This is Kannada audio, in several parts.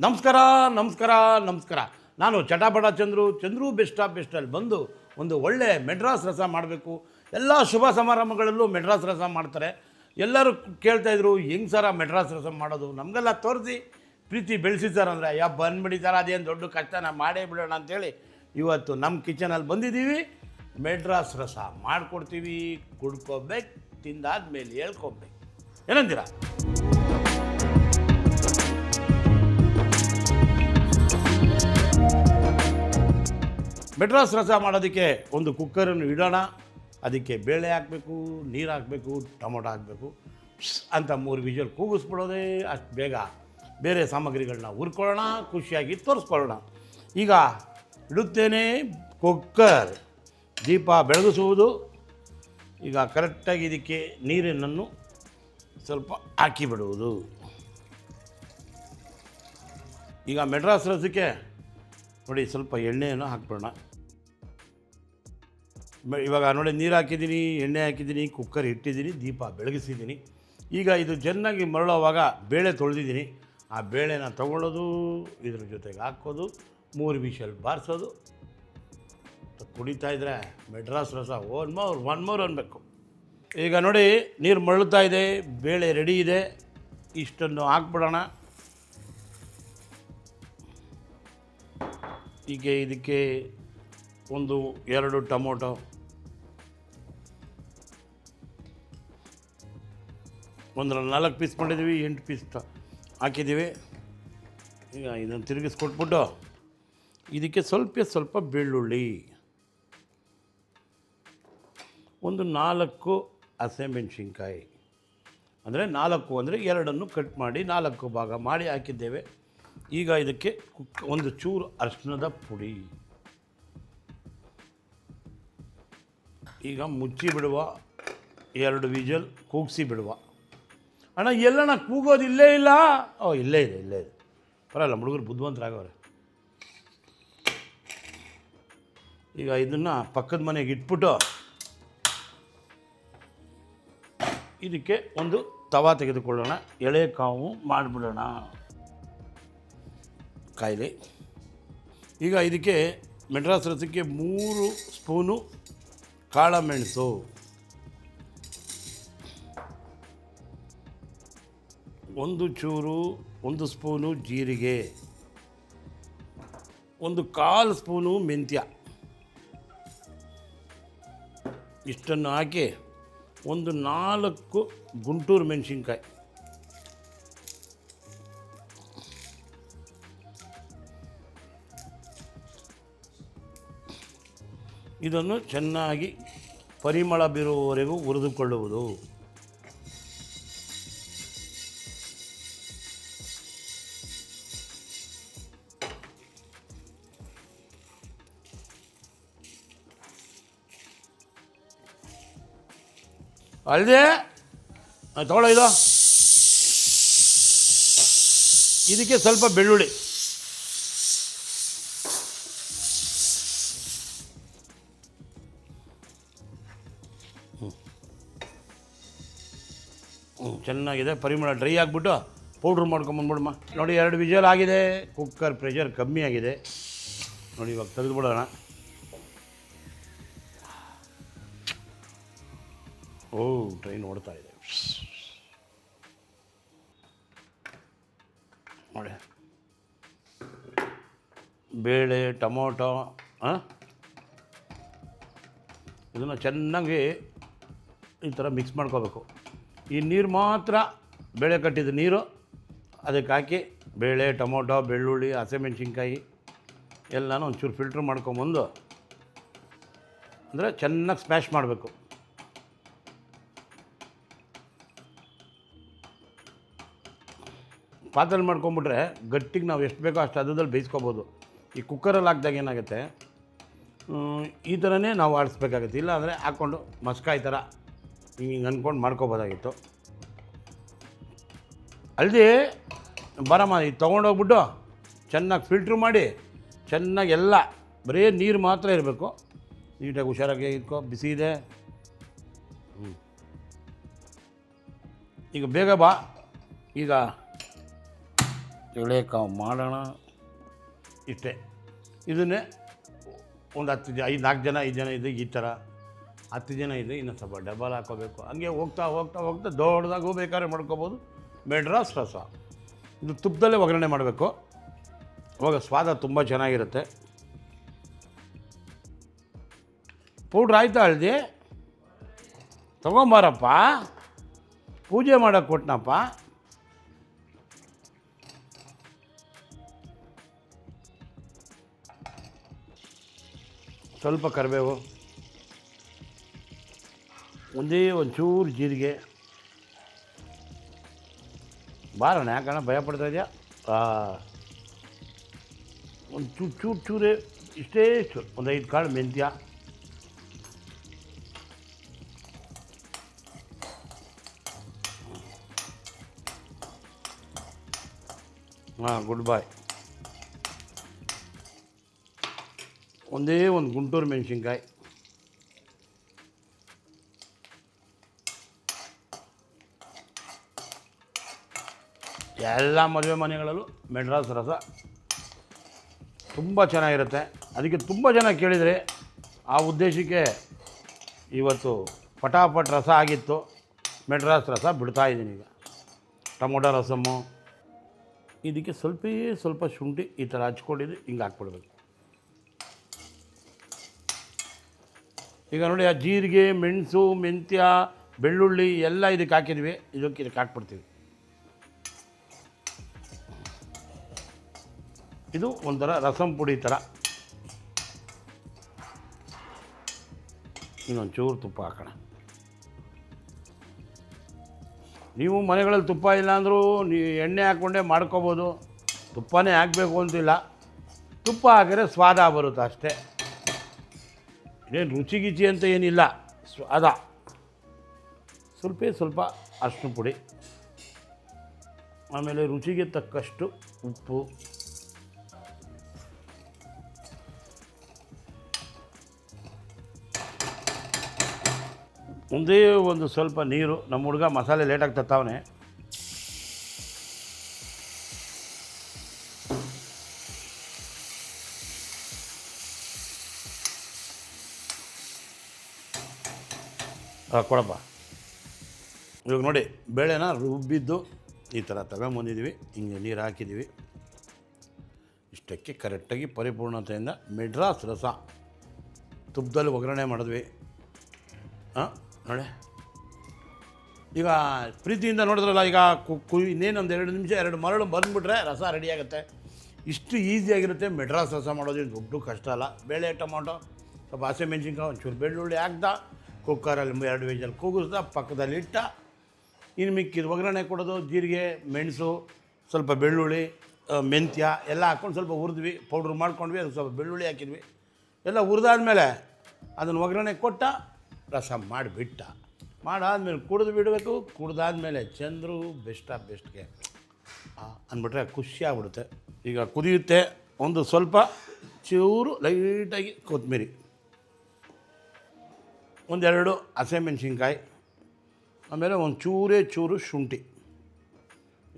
ನಮಸ್ಕಾರ ನಮಸ್ಕಾರ ನಮಸ್ಕಾರ. ನಾನು ಚಟಾಪಟ ಚಂದ್ರು ಬೆಸ್ಟ್ ಆಫ್ ಬೆಸ್ಟಲ್ಲಿ ಬಂದು ಒಂದು ಒಳ್ಳೆ ಮೆಡ್ರಾಸ್ ರಸ ಮಾಡಬೇಕು. ಎಲ್ಲ ಶುಭ ಸಮಾರಂಭಗಳಲ್ಲೂ ಮೆಡ್ರಾಸ್ ರಸ ಮಾಡ್ತಾರೆ. ಎಲ್ಲರೂ ಕೇಳ್ತಾಯಿದ್ರು ಹೆಂಗೆ ಸರ ಮೆಡ್ರಾಸ್ ರಸ ಮಾಡೋದು, ನಮಗೆಲ್ಲ ತೋರಿಸಿ ಪ್ರೀತಿ ಬೆಳೆಸಿ ಸರ್ ಅಂದರೆ ಬಂದುಬಿಡಿ ಸರ್, ಅದೇನು ದೊಡ್ಡ ಕಷ್ಟನ ಮಾಡೇ ಬಿಡೋಣ ಅಂಥೇಳಿ ಇವತ್ತು ನಮ್ಮ ಕಿಚನಲ್ಲಿ ಬಂದಿದ್ದೀವಿ. ಮೆಡ್ರಾಸ್ ರಸ ಮಾಡಿಕೊಡ್ತೀವಿ. ಕುಡ್ಕೋಬೇಕು, ತಿಂದಾದ್ಮೇಲೆ ಹೇಳ್ಕೊಬೇಕು. ಏನಂತೀರಾ? ಮೆಡ್ರಾಸ್ ರಸ ಮಾಡೋದಕ್ಕೆ ಒಂದು ಕುಕ್ಕರನ್ನು ಇಡೋಣ. ಅದಕ್ಕೆ ಬೇಳೆ ಹಾಕಬೇಕು, ನೀರು ಹಾಕಬೇಕು, ಟೊಮೊಟೊ ಹಾಕಬೇಕು ಅಂತ 3 ವಿಷಲ್ ಕೂಗಿಸ್ಬಿಡೋದೇ. ಅಷ್ಟು ಬೇಗ ಬೇರೆ ಸಾಮಗ್ರಿಗಳನ್ನ ಹುರ್ಕೊಳ್ಳೋಣ, ಖುಷಿಯಾಗಿ ತೋರಿಸ್ಕೊಳ್ಳೋಣ. ಈಗ ಇಡುತ್ತೇನೆ ಕುಕ್ಕರ್, ದೀಪ ಬೆಳಗಿಸುವುದು. ಈಗ ಕರೆಕ್ಟಾಗಿ ಇದಕ್ಕೆ ನೀರನ್ನು ಸ್ವಲ್ಪ ಹಾಕಿಬಿಡುವುದು. ಈಗ ಮೆಡ್ರಾಸ್ ರಸಕ್ಕೆ ನೋಡಿ ಸ್ವಲ್ಪ ಎಣ್ಣೆಯನ್ನು ಹಾಕ್ಬಿಡೋಣ. ಇವಾಗ ನೋಡಿ ನೀರು ಹಾಕಿದ್ದೀನಿ, ಎಣ್ಣೆ ಹಾಕಿದ್ದೀನಿ, ಕುಕ್ಕರ್ ಇಟ್ಟಿದ್ದೀನಿ, ದೀಪ ಬೆಳಗಿಸಿದ್ದೀನಿ. ಈಗ ಇದು ಚೆನ್ನಾಗಿ ಮರಳುವಾಗ ಬೇಳೆ ತೊಳೆದಿದ್ದೀನಿ. ಆ ಬೇಳೆನ ತೊಗೊಳ್ಳೋದು, ಇದ್ರ ಜೊತೆಗೆ ಹಾಕೋದು, 3 ವಿಷಲ್ ಬಾರಿಸೋದು. ಕುಡಿತಾಯಿದ್ರೆ ಮೆಡ್ರಾಸ್ ರಸ ಒನ್ ಮೋರ್ ಅನ್ನಬೇಕು. ಈಗ ನೋಡಿ ನೀರು ಮರಳುತ್ತಾ ಇದೆ, ಬೇಳೆ ರೆಡಿ ಇದೆ. ಇಷ್ಟನ್ನು ಹಾಕ್ಬಿಡೋಣ. ಈಗ ಇದಕ್ಕೆ 1-2 ಟೊಮೊಟೊ, ಒಂದರಲ್ಲಿ 4 ಪೀಸ್ ಮಾಡಿದ್ದೀವಿ, 8 ಪೀಸ್ ಹಾಕಿದ್ದೀವಿ. ಈಗ ಇದನ್ನು ತಿರುಗಿಸ್ಕೊಟ್ಬಿಟ್ಟು ಇದಕ್ಕೆ ಸ್ವಲ್ಪ ಬೆಳ್ಳುಳ್ಳಿ, 4 ಹಸಿಮೆಣಸಿನ್ಕಾಯಿ, ಅಂದರೆ 4 ಅಂದರೆ 2 ಕಟ್ ಮಾಡಿ 4 ಭಾಗ ಮಾಡಿ ಹಾಕಿದ್ದೇವೆ. ಈಗ ಇದಕ್ಕೆ ಒಂದು ಚೂರು ಅರಿಶಿಣದ ಪುಡಿ. ಈಗ ಮುಚ್ಚಿ ಬಿಡುವ, 2 ವಿಜಲ್ ಕೂಗಿಸಿ ಬಿಡುವ. ಅಣ್ಣ ಎಲ್ಲಣ್ಣ ಕೂಗೋದು ಇಲ್ಲೇ ಇಲ್ಲ? ಇಲ್ಲೇ ಇದೆ. ಪರವಾಗಿಲ್ಲ, ಹುಡುಗರು ಬುದ್ಧಿವಂತರಾಗವ್ರೆ. ಈಗ ಇದನ್ನು ಪಕ್ಕದ ಮನೆಗೆ ಇಟ್ಬಿಟ್ಟು ಇದಕ್ಕೆ ಒಂದು ತವಾ ತೆಗೆದುಕೊಳ್ಳೋಣ. ಎಳೆ ಕಾವು ಮಾಡಿಬಿಡೋಣ ಕಾಯಿಲೆ. ಈಗ ಇದಕ್ಕೆ ಮೆಡ್ರಾಸ್ ರಸಕ್ಕೆ 3 ಸ್ಪೂನು ಕಾಳುಮೆಣಸು, 1 ಸ್ಪೂನು ಜೀರಿಗೆ, 1/4 ಸ್ಪೂನು ಮೆಂತ್ಯ. ಇಷ್ಟನ್ನು ಹಾಕಿ 4 ಗುಂಟೂರು ಮೆಣಸಿನ್ಕಾಯಿ, ಇದನ್ನು ಚೆನ್ನಾಗಿ ಪರಿಮಳ ಬೀರುವವರೆಗೂ ಹುರಿದುಕೊಳ್ಳುವುದು. ಅಲ್ಲದೆ ತಗೊಳ್ಳೋ ಇದು, ಇದಕ್ಕೆ ಸ್ವಲ್ಪ ಬೆಳ್ಳುಳ್ಳಿ, ಚೆನ್ನಾಗಿದೆ. ಪರಿಮಳ ಡ್ರೈ ಆಗಿಬಿಟ್ಟು ಪೌಡ್ರ್ ಮಾಡ್ಕೊಂಬಂದ್ಬಿಡಮ್ಮ. ನೋಡಿ 2 ವಿಜಲ್ ಆಗಿದೆ. ಕುಕ್ಕರ್ ಪ್ರೆಷರ್ ಕಮ್ಮಿ ಆಗಿದೆ ನೋಡಿ. ಇವಾಗ ತೆಗೆದುಬಿಡೋಣ. ಟ್ರೈನ್ ಓಡ್ತಾ ಇದೆ ನೋಡಿ. ಬೇಳೆ, ಟೊಮೊಟೊ ಇದನ್ನು ಚೆನ್ನಾಗಿ ಈ ಥರ ಮಿಕ್ಸ್ ಮಾಡ್ಕೋಬೇಕು. ಈ ನೀರು ಮಾತ್ರ ಬೇಳೆ ಕಟ್ಟಿದ ನೀರು ಅದಕ್ಕೆ ಹಾಕಿ ಬೇಳೆ, ಟೊಮೊಟೊ, ಬೆಳ್ಳುಳ್ಳಿ, ಹಸಿಮೆಣಸಿನ್ಕಾಯಿ ಎಲ್ಲನೂ ಒಂಚೂರು ಫಿಲ್ಟ್ರ್ ಮಾಡ್ಕೊಂಬಂದು ಅಂದರೆ ಚೆನ್ನಾಗಿ ಸ್ಮ್ಯಾಶ್ ಮಾಡಬೇಕು. ಪಾತ್ರೆ ಮಾಡ್ಕೊಂಬಿಟ್ರೆ ಗಟ್ಟಿಗೆ ನಾವು ಎಷ್ಟು ಬೇಕೋ ಅಷ್ಟು ಅದರಲ್ಲಿ ಬೇಯಿಸ್ಕೊಬೋದು. ಈ ಕುಕ್ಕರಲ್ಲಿ ಹಾಕಿದಾಗ ಏನಾಗುತ್ತೆ, ಈ ಥರನೇ ನಾವು ಆಡಿಸ್ಬೇಕಾಗುತ್ತೆ. ಇಲ್ಲ ಅಂದರೆ ಹಾಕ್ಕೊಂಡು ಮಸ್ಕಾಯಿ ಥರ ಹಿಂಗೆ ಅಂದ್ಕೊಂಡು ಮಾಡ್ಕೊಬೋದಾಗಿತ್ತು. ಅಲ್ಲದೆ ಬರಮ್ಮ, ಇದು ತೊಗೊಂಡೋಗ್ಬಿಟ್ಟು ಚೆನ್ನಾಗಿ ಫಿಲ್ಟ್ರ್ ಮಾಡಿ ಚೆನ್ನಾಗಿ ಎಲ್ಲ ಬರೀ ನೀರು ಮಾತ್ರ ಇರಬೇಕು. ನೀಟಾಗಿ ಹುಷಾರಾಗಿ ಇಟ್ಕೊ, ಬಿಸಿ ಇದೆ. ಈಗ ಬೇಗ ಬಾ. ಈಗ ಎಳೆಕಾವು ಮಾಡೋಣ. ಇಷ್ಟೇ. ಇದನ್ನೇ ಒಂದು 10 ಜನ 4 ಜನ 5 ಜನ ಇದೆ, ಈ ಥರ 10 ಜನ ಇದೆ, ಇನ್ನೂ ಸ್ವಲ್ಪ ಡಬಲ್ ಹಾಕೋಬೇಕು. ಹಂಗೆ ಹೋಗ್ತಾ ಹೋಗ್ತಾ ಹೋಗ್ತಾ ದೊಡ್ಡದಾಗೂ ಬೇಕಾದ್ರೆ ಮಾಡ್ಕೋಬೋದು. ಮೆಡ್ರಾಸ್ ರಸ ಇದು ತುಪ್ಪದಲ್ಲೇ ಒಗ್ಗರಣೆ ಮಾಡಬೇಕು, ಅವಾಗ ಸ್ವಾದ ತುಂಬ ಚೆನ್ನಾಗಿರುತ್ತೆ. ಪೌಡ್ರ್ ಆಯ್ತಾ ಹಳ್ದಿ? ತೊಗೊಂಬಾರಪ್ಪ, ಪೂಜೆ ಮಾಡೋಕ್ಕೆ ಕೊಟ್ಟನಪ್ಪ. ಸ್ವಲ್ಪ ಕರಿಬೇವು, ಒಂಚೂರು ಜೀರಿಗೆ. ಬಾರಣ, ಯಾಕಣ್ಣ ಭಯ ಪಡ್ತಾ ಇದೆಯಾ? ಒಂದು ಚೂರೇ, ಇಷ್ಟೇ ಚೂರು, ಒಂದು 5 ಕಾಳು ಮೆಂತ್ಯ. ಗುಡ್ ಬಾಯ್. ಒಂದು ಗುಂಟೂರು ಮೆಣಸಿನ್ಕಾಯಿ. ಎಲ್ಲ ಮದುವೆ ಮನೆಗಳಲ್ಲೂ ಮೆಡ್ರಾಸ್ ರಸ ತುಂಬ ಚೆನ್ನಾಗಿರುತ್ತೆ. ಅದಕ್ಕೆ ತುಂಬ ಜನ ಕೇಳಿದರೆ ಆ ಉದ್ದೇಶಕ್ಕೆ ಇವತ್ತು ಪಟಾಪಟ್ ರಸ ಆಗಿತ್ತು, ಮೆಡ್ರಾಸ್ ರಸ ಬಿಡ್ತಾಯಿದ್ದೀನಿ. ಈಗ ಟೊಮೊಟೊ ರಸಮ್ಮು, ಇದಕ್ಕೆ ಸ್ವಲ್ಪ ಶುಂಠಿ ಈ ಥರ ಹಚ್ಕೊಂಡಿದ್ದು ಹಿಂಗೆ ಹಾಕ್ಬಿಡ್ಬೇಕು. ಈಗ ನೋಡಿ, ಆ ಜೀರಿಗೆ, ಮೆಣಸು, ಮೆಂತ್ಯ, ಬೆಳ್ಳುಳ್ಳಿ ಎಲ್ಲ ಇದಕ್ಕೆ ಹಾಕಿದ್ವಿ. ಇದಕ್ಕೆ ಹಾಕ್ಬಿಡ್ತೀವಿ. ಇದು ಒಂಥರ ರಸಂ ಪುಡಿ ಥರ. ಇನ್ನೊಂದು ಚೂರು ತುಪ್ಪ ಹಾಕೋಣ. ನೀವು ಮನೆಗಳಲ್ಲಿ ತುಪ್ಪ ಇಲ್ಲ ಅಂದರೂ ಎಣ್ಣೆ ಹಾಕ್ಕೊಂಡೇ ಮಾಡ್ಕೋಬೋದು, ತುಪ್ಪನೇ ಹಾಕಬೇಕು ಅಂತಿಲ್ಲ. ತುಪ್ಪ ಹಾಕಿದ್ರೆ ಸ್ವಾದ ಬರುತ್ತೆ ಅಷ್ಟೇ, ಇದೇನು ರುಚಿ ಅಂತ ಏನಿಲ್ಲ. ಸ್ವಾದ ಸ್ವಲ್ಪ ಅರಿಶಿನ ಪುಡಿ, ಆಮೇಲೆ ರುಚಿಗೆ ತಕ್ಕಷ್ಟು ಉಪ್ಪು, ಒಂದು ಸ್ವಲ್ಪ ನೀರು. ನಮ್ಮ ಹುಡುಗ ಮಸಾಲೆ ಲೇಟಾಗಿ ತತ್ತಾವನೆ. ಕೊಡಪ್ಪ. ಇವಾಗ ನೋಡಿ, ಬೇಳೆನ ರುಬ್ಬಿದ್ದು ಈ ಥರ ತಗೊಂಬಂದಿದ್ದೀವಿ. ಹಿಂಗೆ ನೀರು ಹಾಕಿದ್ದೀವಿ. ಇಷ್ಟಕ್ಕೆ ಕರೆಕ್ಟಾಗಿ ಪರಿಪೂರ್ಣತೆಯಿಂದ ಮೆಡ್ರಾಸ್ ರಸ ತುಪ್ಪದಲ್ಲಿ ಒಗ್ಗರಣೆ ಮಾಡಿದ್ವಿ. ನೋಡಿ, ಈಗ ಪ್ರೀತಿಯಿಂದ ನೋಡಿದ್ರಲ್ಲ, ಈಗ ಇನ್ನೇನೊಂದು 2 ನಿಮಿಷ 2 ಮರಳು ಬಂದುಬಿಟ್ರೆ ರಸ ರೆಡಿಯಾಗುತ್ತೆ. ಇಷ್ಟು ಈಸಿಯಾಗಿರುತ್ತೆ ಮೆಡ್ರಾಸ್ ರಸ ಮಾಡೋದು. ದೊಡ್ಡ ಕಷ್ಟ ಅಲ್ಲ. ಬೇಳೆ, ಟೊಮೊಟೊ, ಸ್ವಲ್ಪ ಹಸಿಮೆಣ್ಸಿನ್ಕಾಯಿ, ಒಂಚೂರು ಬೆಳ್ಳುಳ್ಳಿ ಹಾಕ್ದ, ಕುಕ್ಕರಲ್ಲಿ 2 ವಿಜಲ್ ಕೂಗಿಸ್ದ, ಪಕ್ಕದಲ್ಲಿ ಇಟ್ಟ. ಇನ್ನು ಮಿಕ್ಕಿದ ಒಗ್ಗರಣೆ ಕೊಡೋದು, ಜೀರಿಗೆ, ಮೆಣಸು, ಸ್ವಲ್ಪ ಬೆಳ್ಳುಳ್ಳಿ, ಮೆಂತ್ಯ ಎಲ್ಲ ಹಾಕ್ಕೊಂಡು ಸ್ವಲ್ಪ ಹುರಿದ್ವಿ, ಪೌಡ್ರ್ ಮಾಡ್ಕೊಂಡ್ವಿ. ಅದು ಸ್ವಲ್ಪ ಬೆಳ್ಳುಳ್ಳಿ ಹಾಕಿದ್ವಿ. ಎಲ್ಲ ಹುರಿದಾದ್ಮೇಲೆ ಅದನ್ನು ಒಗ್ಗರಣೆ ಕೊಟ್ಟ, ರಸ ಮಾಡಿಬಿಟ್ಟ. ಮಾಡಾದ್ಮೇಲೆ ಕುಡಿದು ಬಿಡಬೇಕು. ಕುಡ್ದಾದ್ಮೇಲೆ ಚಂದ್ರು ಬೆಸ್ಟ್ ಆಫ್ ಬೆಸ್ಟ್ಗೆ ಅಂದ್ಬಿಟ್ರೆ ಖುಷಿಯಾಗ್ಬಿಡುತ್ತೆ. ಈಗ ಕುದಿಯುತ್ತೆ. ಒಂದು ಸ್ವಲ್ಪ ಚೂರು ಲೈಟಾಗಿ ಕೊತ್ತಂಬರಿ, 1-2 ಹಸಿಮೆಣ್ಸಿನ್ಕಾಯಿ, ಆಮೇಲೆ ಒಂದು ಚೂರು ಶುಂಠಿ.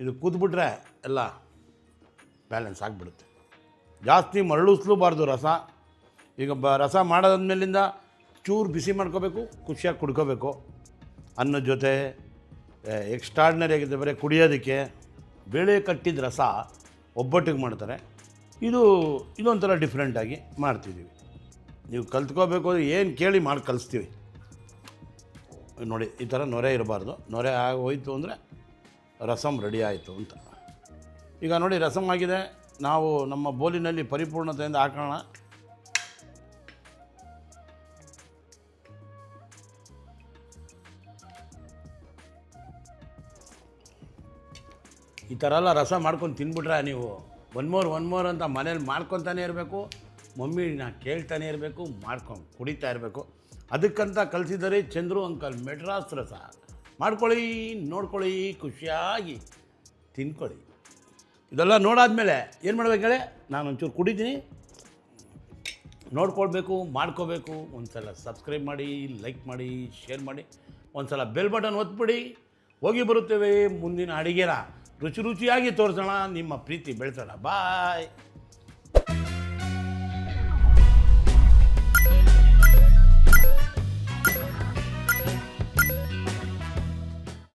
ಇದು ಕುದ್ಬಿಟ್ರೆ ಎಲ್ಲ ಬ್ಯಾಲೆನ್ಸ್ ಆಗಿಬಿಡುತ್ತೆ. ಜಾಸ್ತಿ ಮರಳಿಸ್ಲೂಬಾರ್ದು ರಸ. ಈಗ ರಸ ಮಾಡೋದಾದ್ಮೇಲಿಂದ ಚೂರು ಬಿಸಿ ಮಾಡ್ಕೋಬೇಕು, ಖುಷಿಯಾಗಿ ಕುಡ್ಕೋಬೇಕು. ಅನ್ನದ ಜೊತೆ ಎಕ್ಸ್ಟ್ರಾರ್ಡಿನರಿ ಆಗಿದೆ. ಬರೀ ಕುಡಿಯೋದಕ್ಕೆ ಬೇಳೆ ಕಟ್ಟಿದ ರಸ ಒಬ್ಬಟ್ಟಿಗೆ ಮಾಡ್ತಾರೆ. ಇದೊಂಥರ ಡಿಫ್ರೆಂಟಾಗಿ ಮಾಡ್ತಿದ್ದೀವಿ. ನೀವು ಕಲ್ತ್ಕೋಬೇಕು ಅಂದರೆ ಏನು ಕೇಳಿ ಮಾಡಿ ಕಲಿಸ್ತೀವಿ. ನೋಡಿ, ಈ ಥರ ನೊರೆ ಇರಬಾರ್ದು. ನೊರೆ ಹೋಯ್ತು ಅಂದರೆ ರಸಮ್ ರೆಡಿ ಆಯಿತು ಅಂತ. ಈಗ ನೋಡಿ, ರಸಮ್ ಆಗಿದೆ. ನಾವು ನಮ್ಮ ಬೋಲಿನಲ್ಲಿ ಪರಿಪೂರ್ಣತೆಯಿಂದ ಹಾಕೋಣ. ಈ ಥರ ಎಲ್ಲ ರಸ ಮಾಡ್ಕೊಂಡು ತಿನ್ಬಿಟ್ರೆ ನೀವು ಒನ್ ಮೋರ್ ಅಂತ ಮನೇಲಿ ಮಾಡ್ಕೊತಾನೆ ಇರಬೇಕು. ಮಮ್ಮಿನ ಕೇಳ್ತಾನೆ ಇರಬೇಕು, ಮಾಡ್ಕೊಂಡು ಕುಡಿತಾ ಇರಬೇಕು. ಅದಕ್ಕಂತ ಕಲಿಸಿದರೆ ಚಂದ್ರು ಅಂಕಲ್ ಮೆಡ್ರಾಸ್ ರಸ. ಮಾಡ್ಕೊಳ್ಳಿ, ನೋಡ್ಕೊಳ್ಳಿ, ಖುಷಿಯಾಗಿ ತಿನ್ಕೊಳ್ಳಿ. ಇದೆಲ್ಲ ನೋಡಾದ್ಮೇಲೆ ಏನು ಮಾಡ್ಬೇಕು ಹೇಳಿ? ನಾನು ಒಂಚೂರು ಕುಡಿತೀನಿ. ನೋಡ್ಕೊಳ್ಬೇಕು, ಮಾಡ್ಕೋಬೇಕು. ಒಂದು ಸಲ ಸಬ್ಸ್ಕ್ರೈಬ್ ಮಾಡಿ, ಲೈಕ್ ಮಾಡಿ, ಶೇರ್ ಮಾಡಿ, ಒಂದು ಸಲ ಬೆಲ್ ಬಟನ್ ಒತ್ಬಿಡಿ. ಹೋಗಿ ಬರುತ್ತೇವೆ ಮುಂದಿನ ಅಡುಗೆನ ರುಚಿಯಾಗಿ ತೋರಿಸೋಣ, ನಿಮ್ಮ ಪ್ರೀತಿ ಬೆಳೆಸೋಣ. ಬಾಯ್.